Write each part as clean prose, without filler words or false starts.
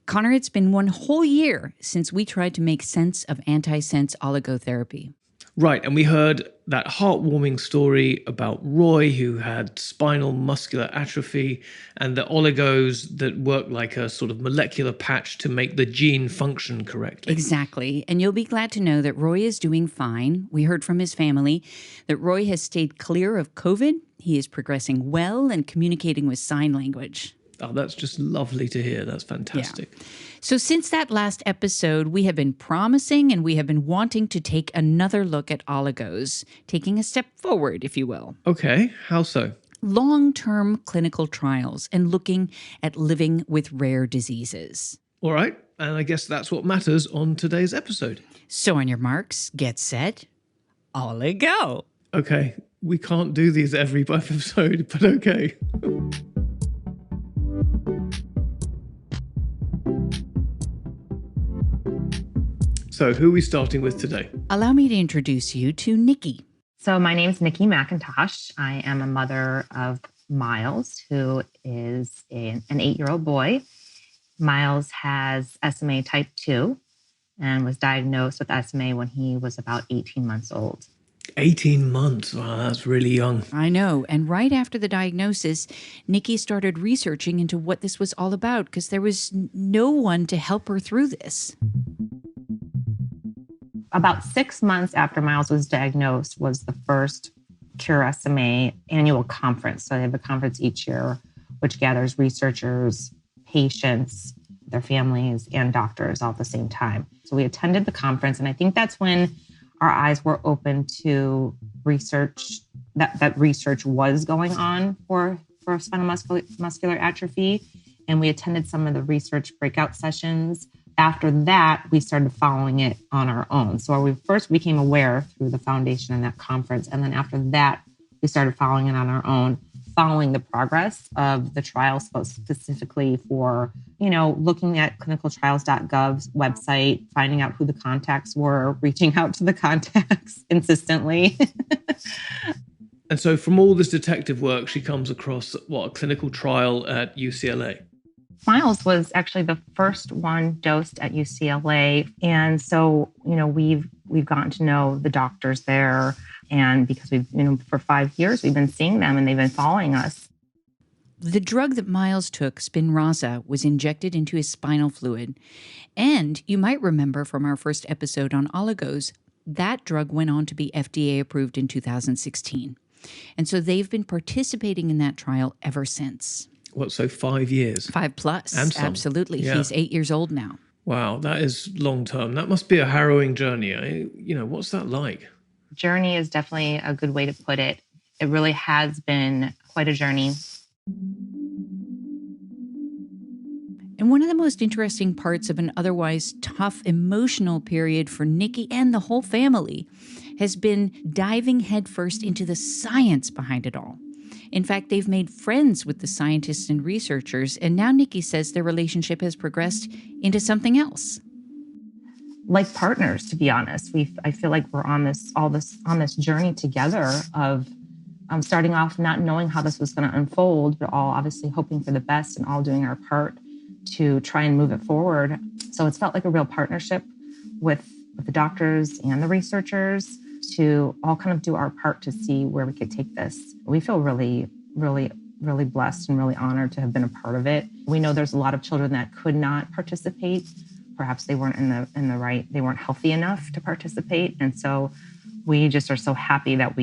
Connor, it's been one whole year since we tried to make sense of antisense oligotherapy. Right, and we heard that heartwarming story about Roy, who had spinal muscular atrophy, and the oligos that work like a sort of molecular patch to make the gene function correctly. Exactly. And you'll be glad to know that Roy is doing fine. We heard from his family that Roy has stayed clear of COVID. He is progressing well and communicating with sign language. Oh, that's just lovely to hear. That's fantastic. Yeah. So since that last episode, we have been promising and we have been wanting to take another look at oligos, taking a step forward, if you will. Okay, how so? Long-term clinical trials and looking at living with rare diseases. All right, and I guess that's what matters on today's episode. So on your marks, get set, oligo. Okay, we can't do these every episode, but okay. So who are we starting with today? Allow me to introduce you to Nikki. So my name is Nikki McIntosh. I am a mother of Miles, who is an 8-year-old boy. Miles has SMA type 2 and was diagnosed with SMA when he was about 18 months old. 18 months. Wow, that's really young. I know. And right after the diagnosis, Nikki started researching into what this was all about because there was no one to help her through this. About 6 months after Miles was diagnosed was the first Cure SMA annual conference. So they have a conference each year, which gathers researchers, patients, their families, and doctors all at the same time. So we attended the conference, and I think that's when our eyes were open to research, that research was going on for spinal muscular atrophy. And we attended some of the research breakout sessions. After that, we started following it on our own. So we first became aware through the foundation and that conference. And then after that, we started following it on our own, following the progress of the trial, specifically for, looking at clinicaltrials.gov's website, finding out who the contacts were, reaching out to the contacts insistently. And so from all this detective work, she comes across, a clinical trial at UCLA? Miles was actually the first one dosed at UCLA. And so, we've gotten to know the doctors there. And because we've, for 5 years, we've been seeing them and they've been following us. The drug that Miles took, Spinraza, was injected into his spinal fluid. And you might remember from our first episode on oligos, that drug went on to be FDA approved in 2016. And so they've been participating in that trial ever since. What, so 5 years? 5+. And some. Absolutely. Yeah. He's 8 years old now. Wow, that is long term. That must be a harrowing journey. What's that like? Journey is definitely a good way to put it. It really has been quite a journey. And one of the most interesting parts of an otherwise tough emotional period for Nikki and the whole family has been diving headfirst into the science behind it all. In fact, they've made friends with the scientists and researchers, and now Nikki says their relationship has progressed into something else. Like partners, to be honest. I feel like we're on this journey together of starting off not knowing how this was going to unfold, but all obviously hoping for the best and all doing our part to try and move it forward. So it's felt like a real partnership with the doctors and the researchers to all kind of do our part to see where we could take this. We feel really, really, really blessed and really honored to have been a part of it. We know there's a lot of children that could not participate. Perhaps they weren't they weren't healthy enough to participate. And so we just are so happy that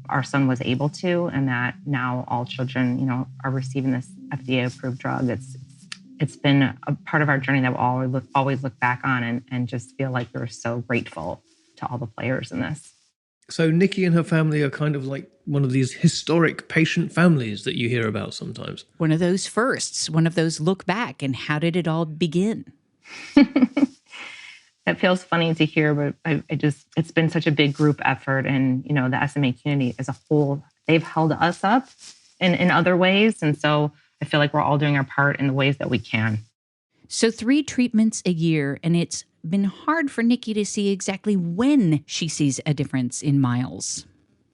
our son was able to, and that now all children, are receiving this FDA-approved drug. It's been a part of our journey that we'll always look back on and just feel like we're so grateful to all the players in this. So Nikki and her family are kind of like one of these historic patient families that you hear about sometimes. One of those firsts, one of those look back and how did it all begin? It feels funny to hear, but it's been such a big group effort, and the SMA community as a whole, they've held us up in other ways. And so I feel like we're all doing our part in the ways that we can. So 3 treatments a year, and it's been hard for Nikki to see exactly when she sees a difference in Miles.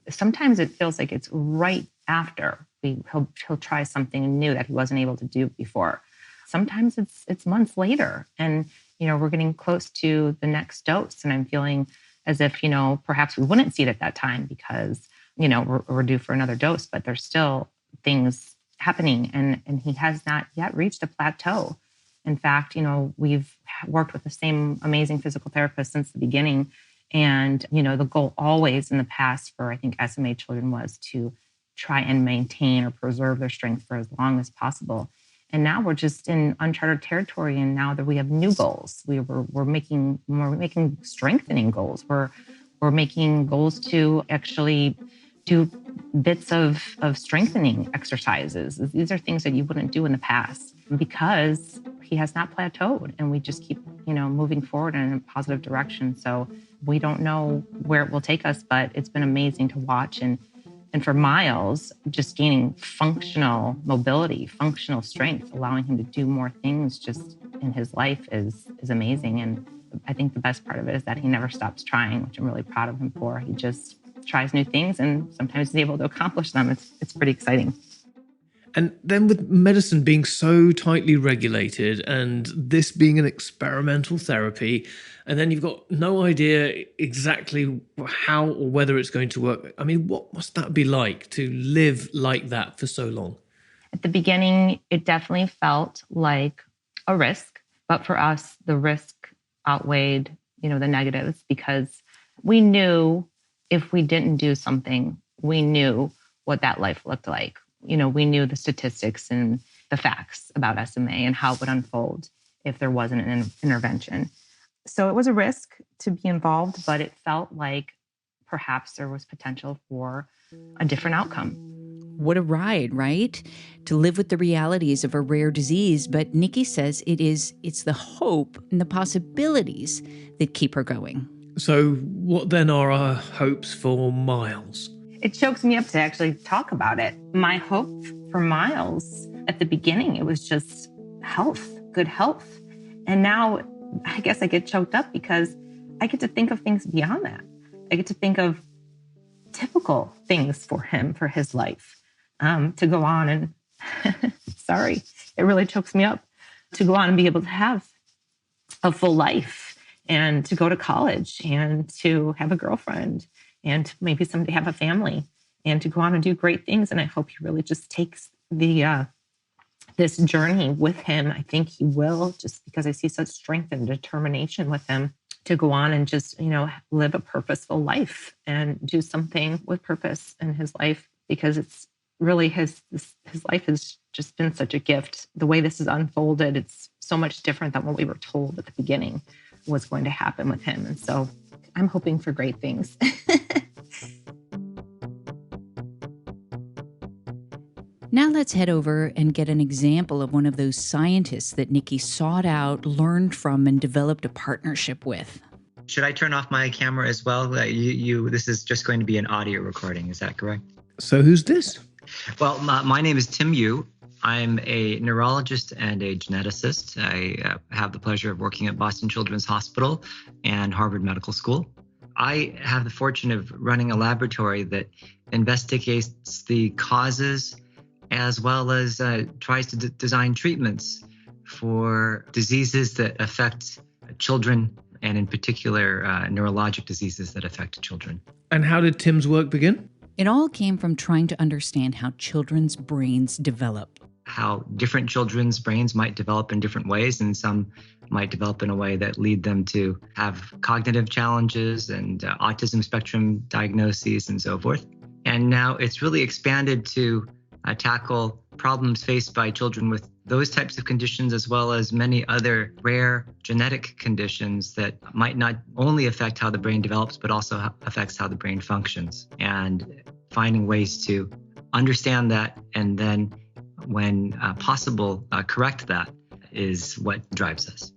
Sometimes it feels like it's right after he'll try something new that he wasn't able to do before. sometimes it's months later. And, we're getting close to the next dose. And I'm feeling as if, perhaps we wouldn't see it at that time because, we're due for another dose, but there's still things happening. And he has not yet reached a plateau. In fact, we've worked with the same amazing physical therapist since the beginning. And, the goal always in the past for, I think, SMA children was to try and maintain or preserve their strength for as long as possible. And now we're just in uncharted territory. And now that we have new goals, we're making strengthening goals. We're making goals to actually do bits of strengthening exercises. These are things that you wouldn't do in the past because he has not plateaued, and we just keep, moving forward in a positive direction. So we don't know where it will take us, but it's been amazing to watch. And for Miles, just gaining functional mobility, functional strength, allowing him to do more things just in his life is amazing. And I think the best part of it is that he never stops trying, which I'm really proud of him for. He just tries new things and sometimes is able to accomplish them. It's pretty exciting. And then with medicine being so tightly regulated and this being an experimental therapy, and then you've got no idea exactly how or whether it's going to work. I mean, what must that be like to live like that for so long? At the beginning, it definitely felt like a risk, but for us, the risk outweighed, the negatives, because we knew if we didn't do something, we knew what that life looked like. We knew the statistics and the facts about SMA and how it would unfold if there wasn't an intervention. So it was a risk to be involved, but it felt like perhaps there was potential for a different outcome. What a ride, right? To live with the realities of a rare disease. But Nikki says it's the hope and the possibilities that keep her going. So what then are our hopes for Miles? It chokes me up to actually talk about it. My hope for Miles at the beginning, it was just health, good health. And now I guess I get choked up because I get to think of things beyond that. I get to think of typical things for him, for his life, to go on and, sorry, it really chokes me up, to go on and be able to have a full life and to go to college and to have a girlfriend and maybe someday have a family and to go on and do great things. And I hope he really just takes this journey with him. I think he will, just because I see such strength and determination with him to go on and just, live a purposeful life and do something with purpose in his life, because it's really his life has just been such a gift. The way this is unfolded, it's so much different than what we were told at the beginning was going to happen with him. And so I'm hoping for great things. Now let's head over and get an example of one of those scientists that Nikki sought out, learned from, and developed a partnership with. Should I turn off my camera as well? This is just going to be an audio recording. Is that correct? So who's this? Well, my name is Tim Yu. I'm a neurologist and a geneticist. I have the pleasure of working at Boston Children's Hospital and Harvard Medical School. I have the fortune of running a laboratory that investigates the causes as well as tries to design treatments for diseases that affect children, and in particular, neurologic diseases that affect children. And how did Tim's work begin? It all came from trying to understand how children's brains develop. How different children's brains might develop in different ways, and some might develop in a way that lead them to have cognitive challenges and autism spectrum diagnoses and so forth. And now it's really expanded to tackle problems faced by children with those types of conditions, as well as many other rare genetic conditions that might not only affect how the brain develops, but also affects how the brain functions. And finding ways to understand that and then, when possible, correct that is what drives us.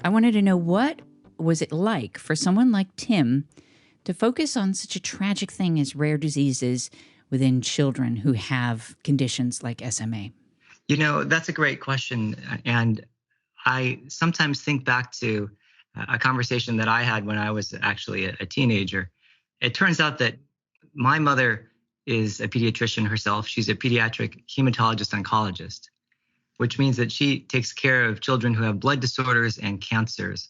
I wanted to know, what was it like for someone like Tim to focus on such a tragic thing as rare diseases within children who have conditions like SMA? That's a great question. And I sometimes think back to a conversation that I had when I was actually a teenager. It turns out that my mother is a pediatrician herself. She's a pediatric hematologist oncologist, which means that she takes care of children who have blood disorders and cancers.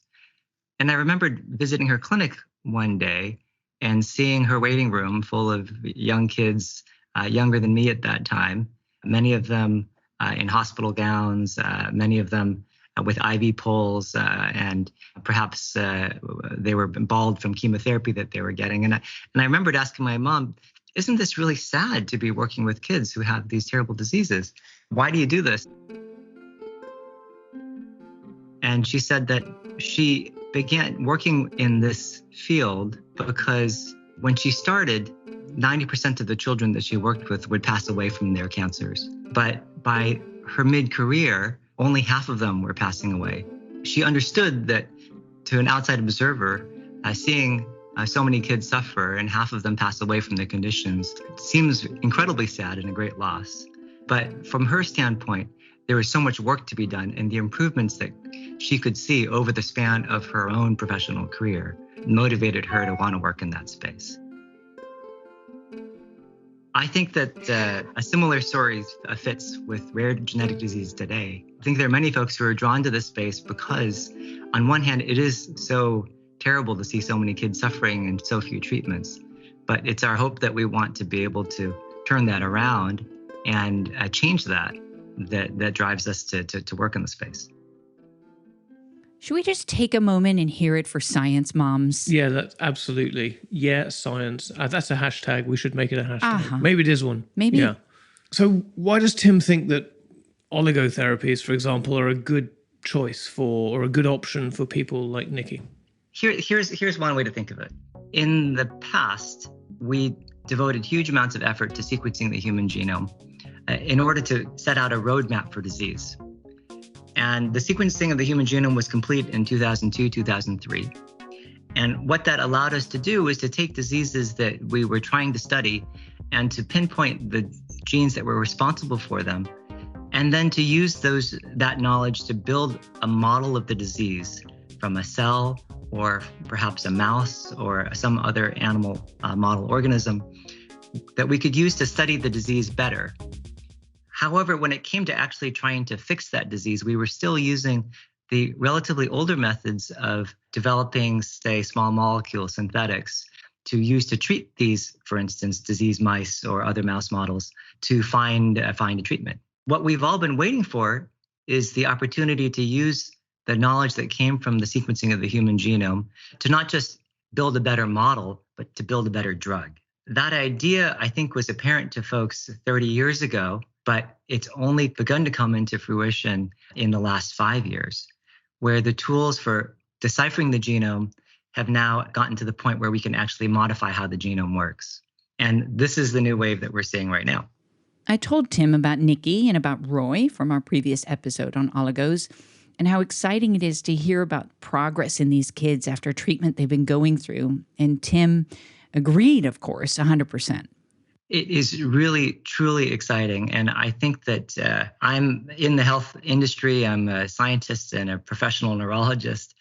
And I remembered visiting her clinic one day and seeing her waiting room full of young kids, younger than me at that time, many of them in hospital gowns, many of them with IV poles, and perhaps they were bald from chemotherapy that they were getting. And I remembered asking my mom, isn't this really sad to be working with kids who have these terrible diseases? Why do you do this? And she said that she began working in this field because when she started, 90% of the children that she worked with would pass away from their cancers. But by her mid-career, only half of them were passing away. She understood that to an outside observer, seeing so many kids suffer and half of them pass away from their conditions seems incredibly sad and a great loss. But from her standpoint, there was so much work to be done, and the improvements that she could see over the span of her own professional career motivated her to want to work in that space. I think that a similar story fits with rare genetic disease today. I think there are many folks who are drawn to this space because, on one hand, it is so terrible to see so many kids suffering and so few treatments. But it's our hope that we want to be able to turn that around and change that drives us to work in the space. Should we just take a moment and hear it for science moms? Yeah, that's absolutely. Yeah, science. That's a hashtag. We should make it a hashtag. Maybe it is one. Maybe. Yeah. So why does Tim think that oligotherapies, for example, are a good choice for, or a good option for people like Nikki? Here's one way to think of it. In the past, we devoted huge amounts of effort to sequencing the human genome in order to set out a roadmap for disease. And the sequencing of the human genome was complete in 2002, 2003. And what that allowed us to do was to take diseases that we were trying to study and to pinpoint the genes that were responsible for them, and then to use that knowledge to build a model of the disease from a cell or perhaps a mouse or some other animal model organism that we could use to study the disease better. However, when it came to actually trying to fix that disease, we were still using the relatively older methods of developing, say, small molecule synthetics to use to treat these, for instance, disease mice or other mouse models to find a treatment. What we've all been waiting for is the opportunity to use the knowledge that came from the sequencing of the human genome to not just build a better model, but to build a better drug. That idea, I think, was apparent to folks 30 years ago, but it's only begun to come into fruition in the last 5 years, where the tools for deciphering the genome have now gotten to the point where we can actually modify how the genome works. And this is the new wave that we're seeing right now. I told Tim about Nikki and about Roy from our previous episode on oligos, and how exciting it is to hear about progress in these kids after treatment they've been going through. And Tim agreed, of course, 100%. It is really, truly exciting. And I think that I'm in the health industry. I'm a scientist and a professional neurologist.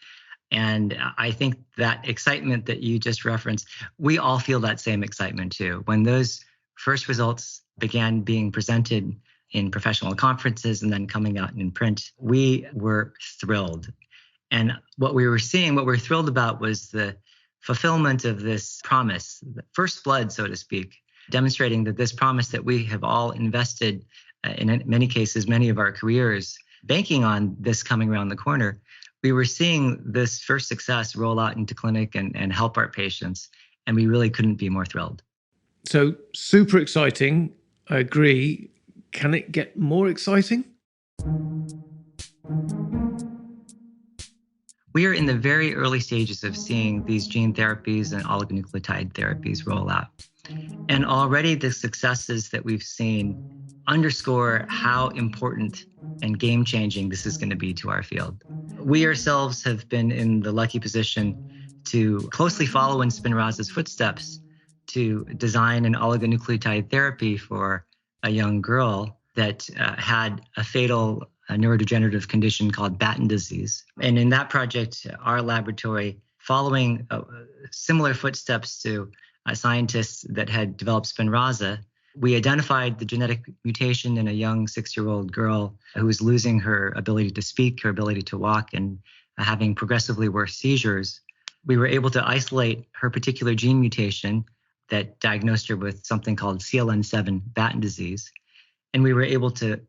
And I think that excitement that you just referenced, we all feel that same excitement too. When those first results began being presented in professional conferences and then coming out in print, we were thrilled. And what we were thrilled about was the fulfillment of this promise, the first blood, so to speak, demonstrating that this promise that we have all invested in many cases, many of our careers, banking on this coming around the corner, we were seeing this first success roll out into clinic and help our patients. And we really couldn't be more thrilled. So super exciting. I agree. Can it get more exciting? We are in the very early stages of seeing these gene therapies and oligonucleotide therapies roll out. And already the successes that we've seen underscore how important and game-changing this is going to be to our field. We ourselves have been in the lucky position to closely follow in Spinraza's footsteps to design an oligonucleotide therapy for a young girl that had a fatal neurodegenerative condition called Batten disease. And in that project, our laboratory, following similar footsteps to scientists that had developed Spinraza, we identified the genetic mutation in a young 6-year-old girl who was losing her ability to speak, her ability to walk, and having progressively worse seizures. We were able to isolate her particular gene mutation that diagnosed her with something called CLN7 Batten disease. And we were able to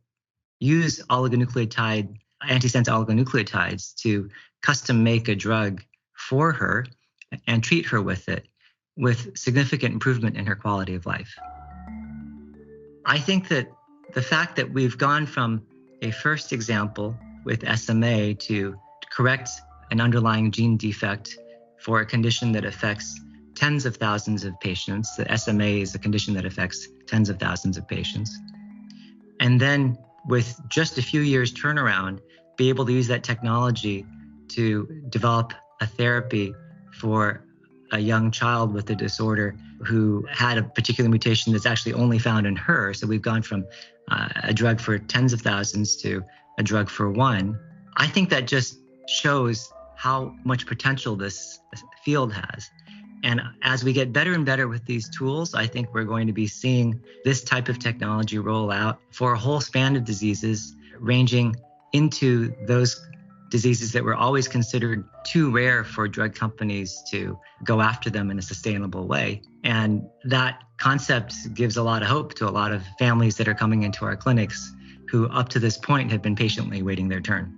use antisense oligonucleotides to custom make a drug for her and treat her with it, with significant improvement in her quality of life. I think that the fact that we've gone from a first example with SMA to correct an underlying gene defect for a condition that affects tens of thousands of patients, the SMA is a condition that affects tens of thousands of patients, and then with just a few years turnaround, be able to use that technology to develop a therapy for a young child with a disorder who had a particular mutation that's actually only found in her. So we've gone from a drug for tens of thousands to a drug for one. I think that just shows how much potential this field has. And as we get better and better with these tools, I think we're going to be seeing this type of technology roll out for a whole span of diseases, ranging into those diseases that were always considered too rare for drug companies to go after them in a sustainable way. And that concept gives a lot of hope to a lot of families that are coming into our clinics who up to this point have been patiently waiting their turn.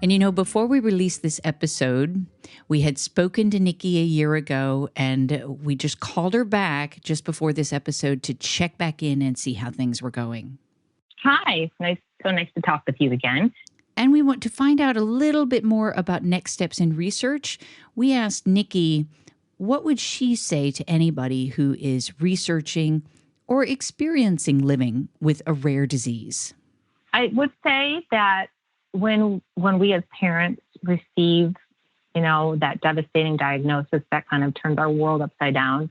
And before we released this episode, we had spoken to Nikki a year ago, and we just called her back just before this episode to check back in and see how things were going. Hi, so nice to talk with you again. And we want to find out a little bit more about next steps in research. We asked Nikki, what would she say to anybody who is researching or experiencing living with a rare disease? I would say that when we as parents receive, that devastating diagnosis that kind of turns our world upside down,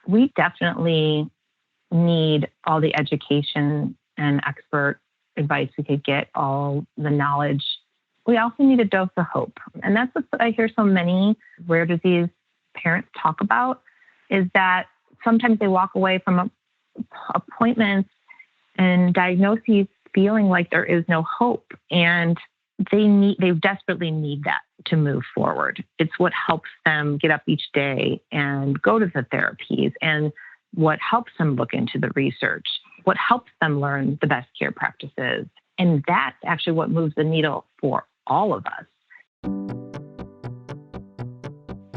we definitely need all the education and expert advice we could get, all the knowledge. We also need a dose of hope. And that's what I hear so many rare disease parents talk about, is that sometimes they walk away from appointments and diagnoses feeling like there is no hope. And they desperately need that to move forward. It's what helps them get up each day and go to the therapies, and what helps them look into the research, what helps them learn the best care practices. And that's actually what moves the needle for all of us.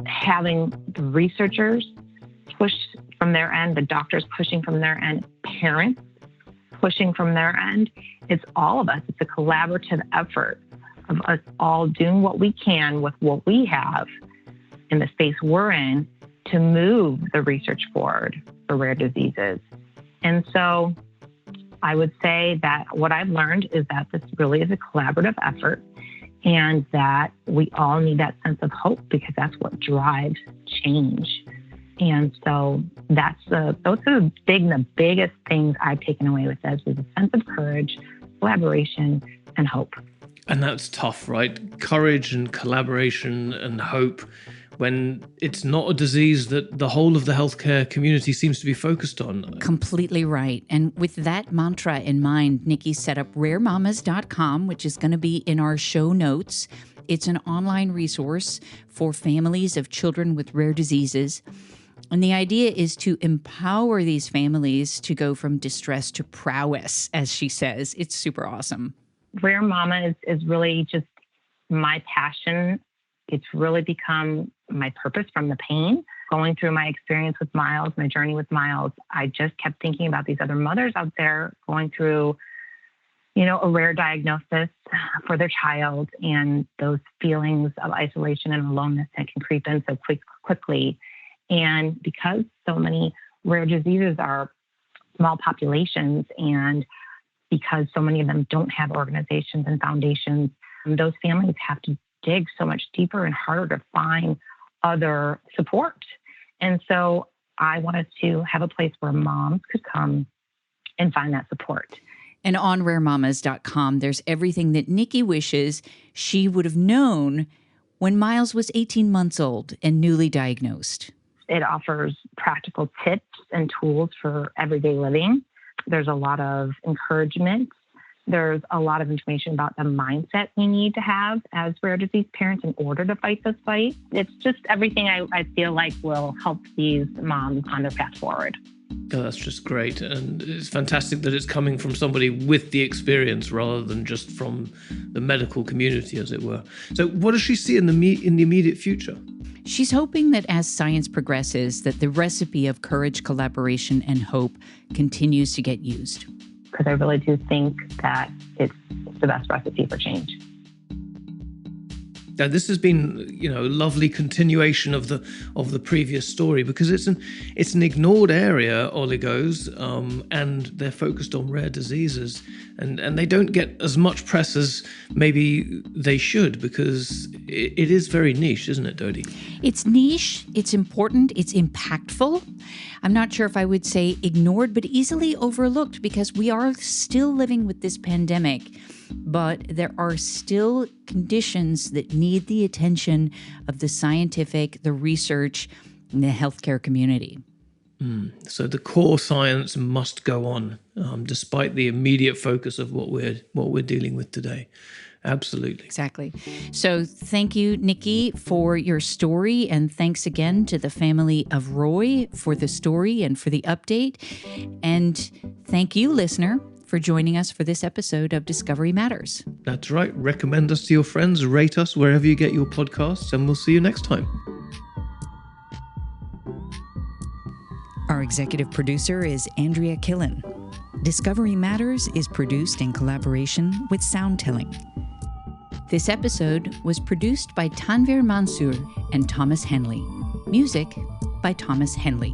Having the researchers push from their end, the doctors pushing from their end, parents pushing from their end, it's all of us. It's a collaborative effort of us all doing what we can with what we have in the space we're in to move the research forward for rare diseases. And so I would say that what I've learned is that this really is a collaborative effort, and that we all need that sense of hope, because that's what drives change. And so those are the biggest things I've taken away with this, is a sense of courage, collaboration, and hope. And that's tough, right? Courage and collaboration and hope, when it's not a disease that the whole of the healthcare community seems to be focused on. Completely right. And with that mantra in mind, Nikki set up raremamas.com, which is going to be in our show notes. It's an online resource for families of children with rare diseases. And the idea is to empower these families to go from distress to prowess, as she says. It's super awesome. Rare Mama is really just my passion. It's really become my purpose from the pain. Going through my experience with Miles, my journey with Miles, I just kept thinking about these other mothers out there going through, a rare diagnosis for their child, and those feelings of isolation and aloneness that can creep in so quickly. And because so many rare diseases are small populations, and because so many of them don't have organizations and foundations, those families have to dig so much deeper and harder to find other support. And so I wanted to have a place where moms could come and find that support. And on raremamas.com, there's everything that Nikki wishes she would have known when Miles was 18 months old and newly diagnosed. It offers practical tips and tools for everyday living. There's a lot of encouragement. There's a lot of information about the mindset we need to have as rare disease parents in order to fight this fight. It's just everything I feel like will help these moms on their path forward. Oh, that's just great. And it's fantastic that it's coming from somebody with the experience rather than just from the medical community, as it were. So what does she see in the immediate future? She's hoping that as science progresses, that the recipe of courage, collaboration, and hope continues to get used. Because I really do think that it's the best recipe for change. Now, this has been, a lovely continuation of the previous story, because it's an ignored area, oligos, and they're focused on rare diseases, and they don't get as much press as maybe they should, because it is very niche, isn't it, Dodie? It's niche, it's important, it's impactful. I'm not sure if I would say ignored, but easily overlooked, because we are still living with this pandemic. But there are still conditions that need the attention of the scientific, the research, and the healthcare community. So the core science must go on, despite the immediate focus of what we're dealing with today. Absolutely. Exactly. So thank you, Nikki, for your story. And thanks again to the family of Roy for the story and for the update. And thank you, listener, for joining us for this episode of Discovery Matters. That's right. Recommend us to your friends, rate us wherever you get your podcasts, and we'll see you next time. Our executive producer is Andrea Killen. Discovery Matters is produced in collaboration with Soundtelling. This episode was produced by Tanvir Mansour and Thomas Henley. Music by Thomas Henley.